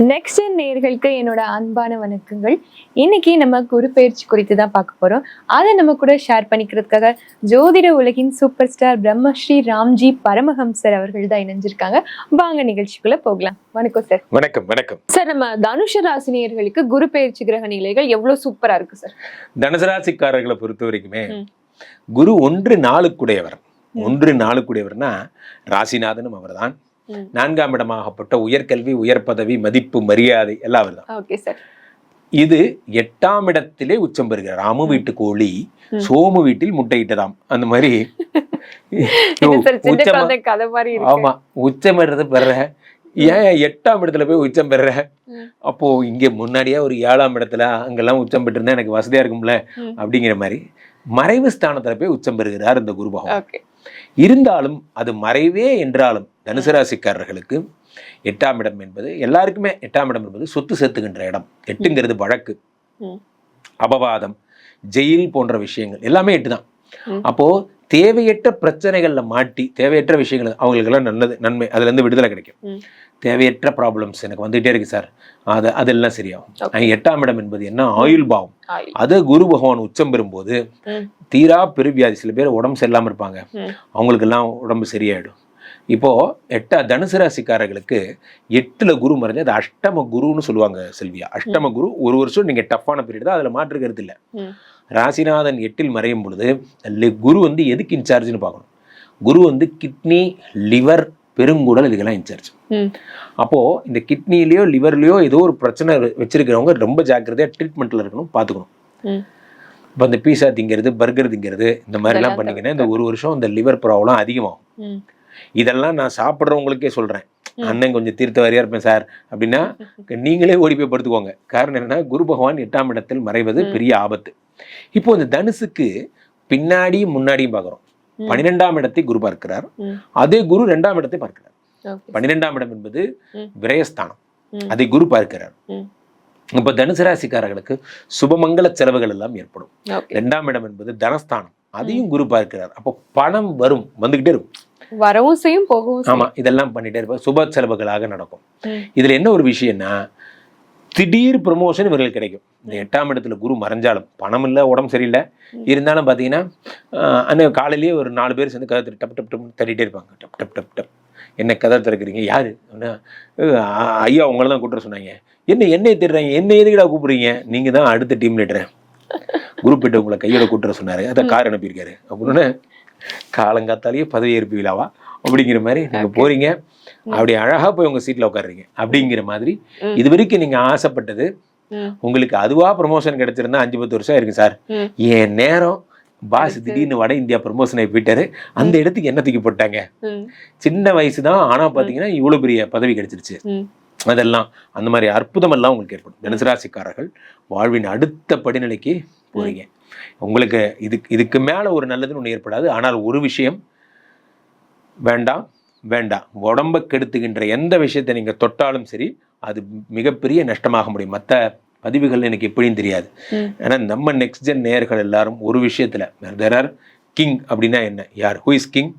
Next நேயர்களுக்கு என்னோட அன்பான வணக்கங்கள். இன்னைக்கு நம்ம குரு பயிற்சி குறித்து தான் பார்க்க போறோம். அதை நம்ம கூட ஷேர் பண்ணிக்கிறதுக்காக ஜோதிட உலகின் சூப்பர் ஸ்டார் பிரம்மஸ்ரீ ராம்ஜி பரமஹம்சர் அவர்கள் தான் இணைஞ்சிருக்காங்க. வாங்க நிகழ்ச்சிக்குள்ள போகலாம். வணக்கம் சார். வணக்கம். வணக்கம் சார். நம்ம தனுஷ ராசினியர்களுக்கு குரு பயிற்சி கிரக நிலைகள் எவ்வளவு சூப்பரா இருக்கு சார்? தனுசு ராசிக்காரர்களை பொறுத்த வரைக்குமே குரு 1-4 கூடையவர். 1-4 கூடையவர்னா ராசிநாதனும் அவர் தான். 4ஆம் இடமாகப்பட்ட உயர்கல்வி, உயர் பதவி, மதிப்பு, மரியாதை எல்லாம் அவர் தான். இது 8ஆம் இடத்திலே உச்சம் பெறுகிறார். ராமு வீட்டு கோழி சோமு வீட்டில் முட்டையிட்டதாம். அந்த மாதிரி ஆமா உச்சம் பெறது பெற. ஏன் 8ஆம் இடத்துல போய் உச்சம் பெற? அப்போ இங்க முன்னாடியே ஒரு 7ஆம் இடத்துல அங்கெல்லாம் உச்சம் பெற்றிருந்தா எனக்கு வசதியா இருக்கும்ல அப்படிங்கிற மாதிரி மறைவு ஸ்தானத்துல போய் உச்சம் பெறுகிறார் இந்த குரு பகவான். இருந்தாலும் அது மறைவே என்றாலும் தனுசு ராசிக்காரர்களுக்கு 8ஆம் இடம் என்பது எல்லாருக்குமே 8ஆம் இடம் என்பது சொத்து சேர்த்துக்கின்ற இடம். 8ங்கிறது வழக்கு, அபவாதம், ஜெயில் போன்ற விஷயங்கள் எல்லாமே 8 தான். அப்போ தேவையற்ற பிரச்சனைகள்ல மாட்டி தேவையற்ற விஷயங்கள் அவங்களுக்கெல்லாம் நல்லது, நன்மை, அதுல இருந்து விடுதலை கிடைக்கும். தேவையற்ற ப்ராப்ளம்ஸ் எனக்கு வந்துட்டே இருக்கு சார், அதெல்லாம் சரியாகும். 8ஆம் இடம் என்பது என்ன? ஆயுள் பாவம். அது குரு பகவான் உச்சம் பெறும்போது தீரா பெருவியாதி, சில பேர் உடம்பு சரியில்லாம இருப்பாங்க, அவங்களுக்கு எல்லாம் உடம்பு சரியாயிடும். இப்போ தனுசு ராசிக்காரர்களுக்கு 8ல குரு மறைஞ்சு அது அஷ்டம குருன்னு சொல்லுவாங்க செல்வியா. அஷ்டம குரு ஒரு வருஷம் நீங்க டஃப்பான பீரியட் தான், அதுல மாற்றுக்கிறது இல்லை. ராசிநாதன் 8ல் மறையும் பொழுது குரு வந்து எதுக்கு இன்சார்ஜ்னு பார்க்கணும். குரு வந்து கிட்னி, லிவர், பெருங்குடல் இதுக்கெல்லாம் இன்சார்ஜ். அப்போ இந்த கிட்னிலயோ லிவர்லயோ ஏதோ ஒரு பிரச்சனை வச்சிருக்கிறவங்க ரொம்ப ஜாக்கிரதையா ட்ரீட்மெண்ட்ல இருக்கணும், பார்த்துக்கணும். இப்போ இந்த பீஸா திங்கிறது, பர்கர் திங்கிறது இந்த மாதிரிலாம் பண்ணீங்கன்னா இந்த ஒரு வருஷம் இந்த லிவர் ப்ராப்ளம் அதிகமாகும். இதெல்லாம் நான் சாப்பிட்றவங்களுக்கே சொல்றேன். அண்ணன் கொஞ்சம் தீர்த்த வாரியா இருப்பேன் சார் அப்படின்னா நீங்களே ஓடி போய் படுத்துக்கோங்க. காரணம் என்னன்னா குரு பகவான் 8ஆம் இடத்தில் மறைவது பெரிய ஆபத்து. இப்போ இந்த தனுசுக்கு பின்னாடியும் முன்னாடியும் பார்க்குறோம். 12ஆம் இடத்தை குரு பார்க்கிறார். அதே குரு 2ஆம் இடத்தை பார்க்கிறார். 12ஆம் இடம் என்பது விரயஸ்தானம், அதை குரு பார்க்கிறார். இப்ப தனுசு ராசிக்காரர்களுக்கு சுபமங்கல செலவுகள் எல்லாம் ஏற்படும். 2ஆம் இடம் என்பது தனஸ்தானம், அதையும் குரு பார்க்கிறார். அப்போ பணம் வரும், வந்துகிட்டே இருக்கும், வரவும் செய்யும், போகவும். ஆமா, இதெல்லாம் பண்ணிட்டே இருப்பாங்க, சுப செலவுகளாக நடக்கும். இதுல என்ன ஒரு விஷயம்னா திடீர் ப்ரமோஷன் இவர்களுக்கு கிடைக்கும். இந்த 8ஆம் இடத்துல குரு மறைஞ்சாலும் பணம் இல்லை, உடம்பு சரியில்லை, இருந்தாலும் பார்த்தீங்கன்னா அன்னைக்கு காலையிலேயே ஒரு 4 பேர் சேர்ந்து கதை டப் டப் டப் தட்டிகிட்டே இருப்பாங்க. டப் டப் டப் டப். என்ன கதை திறக்கிறீங்க? யாரு? ஐயா உங்களை தான் கூப்பிட சொன்னாங்க. என்னையை திடுறாங்க, என்ன எதுக்கிடா கூப்பிடுறீங்க? நீங்கள் தான் அடுத்த டீம் லீடர், குரூப் கிட்ட உங்களை கையோட கூட்டுற சொன்னாரு, அதான் கார் அனுப்பியிருக்காரு அப்படின்னு காலங்காத்தாலேயே பதவி ஏற்பு விழாவா அப்படிங்கிற மாதிரி நீங்கள் போறீங்க. அப்படி அழகா போய் உங்க சீட்ல உட்காடுறீங்க அப்படிங்கிற மாதிரி. இது வரைக்கும் நீங்க ஆசைப்பட்டது உங்களுக்கு அதுவா ப்ரமோஷன் கிடைச்சிருந்தா 5-10 வருஷம் இருக்கு சார். என் நேரம் பாஸ் திடீர்னு வட இந்தியா ப்ரமோஷன் ஆகி போயிட்டாரு, அந்த இடத்துக்கு என்ன தூக்கி போட்டாங்க. சின்ன வயசு தான், ஆனா பாத்தீங்கன்னா இவ்வளவு பெரிய பதவி கிடைச்சிருச்சு. அதெல்லாம் அந்த மாதிரி அற்புதம் எல்லாம் உங்களுக்கு ஏற்படும். தனுசு ராசிக்காரர்கள் வாழ்வின் அடுத்த படிநிலைக்கு போறீங்க. உங்களுக்கு இதுக்கு மேல ஒரு நல்லதுன்னு ஒண்ணு ஏற்படாது. ஆனால் ஒரு விஷயம் வேண்டாம், உடம்பை கெடுத்துகின்ற எந்த விஷயத்தை நீங்க தொட்டாலும் சரி அது மிகப்பெரிய நஷ்டமாக முடியும். மற்ற பதிவுகள் எனக்கு எப்படின்னு தெரியாது. ஏன்னா நம்ம நெக்ஸ்ட் ஜென் நேயர்கள் எல்லாரும் ஒரு விஷயத்துல தேர் ஆர் கிங். அப்படின்னா என்ன? யார்? Who is king?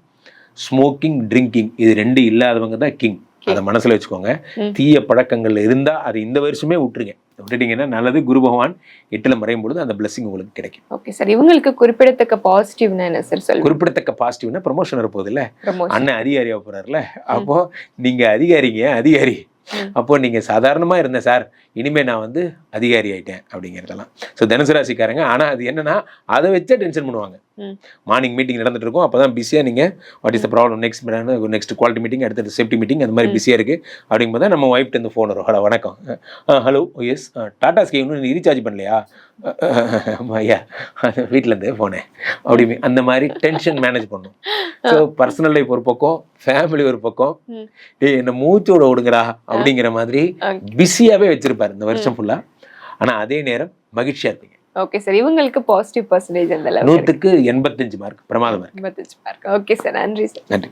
Smoking, drinking, இது 2 இல்லாதவங்க தான் கிங். அதை மனசுல வச்சுக்கோங்க. தீய பழக்கங்கள்ல இருந்தா அது இந்த வருஷமே விட்டுருங்க. விட்டுட்டீங்கன்னா நல்லது. குரு பகவான் 8ல மறையும் பொழுது அந்த பிளஸிங் உங்களுக்கு கிடைக்கும். Okay sir. இவங்களுக்கு குறிப்பிடத்தக்க பாசிட்டிவ்னா என்ன சார் சொல்லுங்க? குறிப்பிடத்தக்க பாசிட்டிவ்னா ப்ரமோஷன் வரப்போகுது இல்ல, அண்ணன் அதிகாரியா போறாருல, அப்போ நீங்க அதிகாரி, அப்போ நீங்க சாதாரணமா இருந்த சார், இனிமே நான் வந்து அதிகாரி ஆயிட்டேன் அப்படிங்கிறதெல்லாம். ஸோ தனுசு ராசிக்காரங்க. ஆனா அது என்னன்னா அதை வச்சே டென்ஷன் பண்ணுவாங்க. மார்னிங் மீட்டிங் நடந்துட்டு இருக்கும், அப்பதான் பிஸியா நீங்க what is the problem, next quality meeting, அடுத்தது சேஃப்டி மீட்டிங், அந்த மாதிரி பிஸியா இருக்கு. அப்படிங்கும்போது நம்ம ஒய்ஃப்ட்டு இருந்து ஃபோன் வரும். ஹலோ வணக்கம், ஹலோ எஸ் டாடா ஸ்கை இன்னும் ரீசார்ஜ் பண்ணலையா? ஐயா வீட்டுல இருந்து போனேன் அப்படி. அந்த மாதிரி டென்ஷன் மேனேஜ் பண்ணும். ஸோ பர்சனல் லைஃப் ஒரு பக்கம், ஃபேமிலி ஒரு பக்கம், என்ன மூச்சோட விடுங்கடா அப்படிங்கிற மாதிரி பிஸியாவே வச்சிருப்பாரு இந்த வருஷம் ஃபுல்லா. ஆனா அதே நேரம் மகிழ்ச்சியா இருப்பீங்க. Okay sir. இவங்களுக்கு பாசிட்டிவ் பர்சன்டேஜ் அந்த 100க்கு 85 மார்க், பிரமாதமா இருக்கு. 85 மார்க். ஓகே சார், நன்றி சார். நன்றி.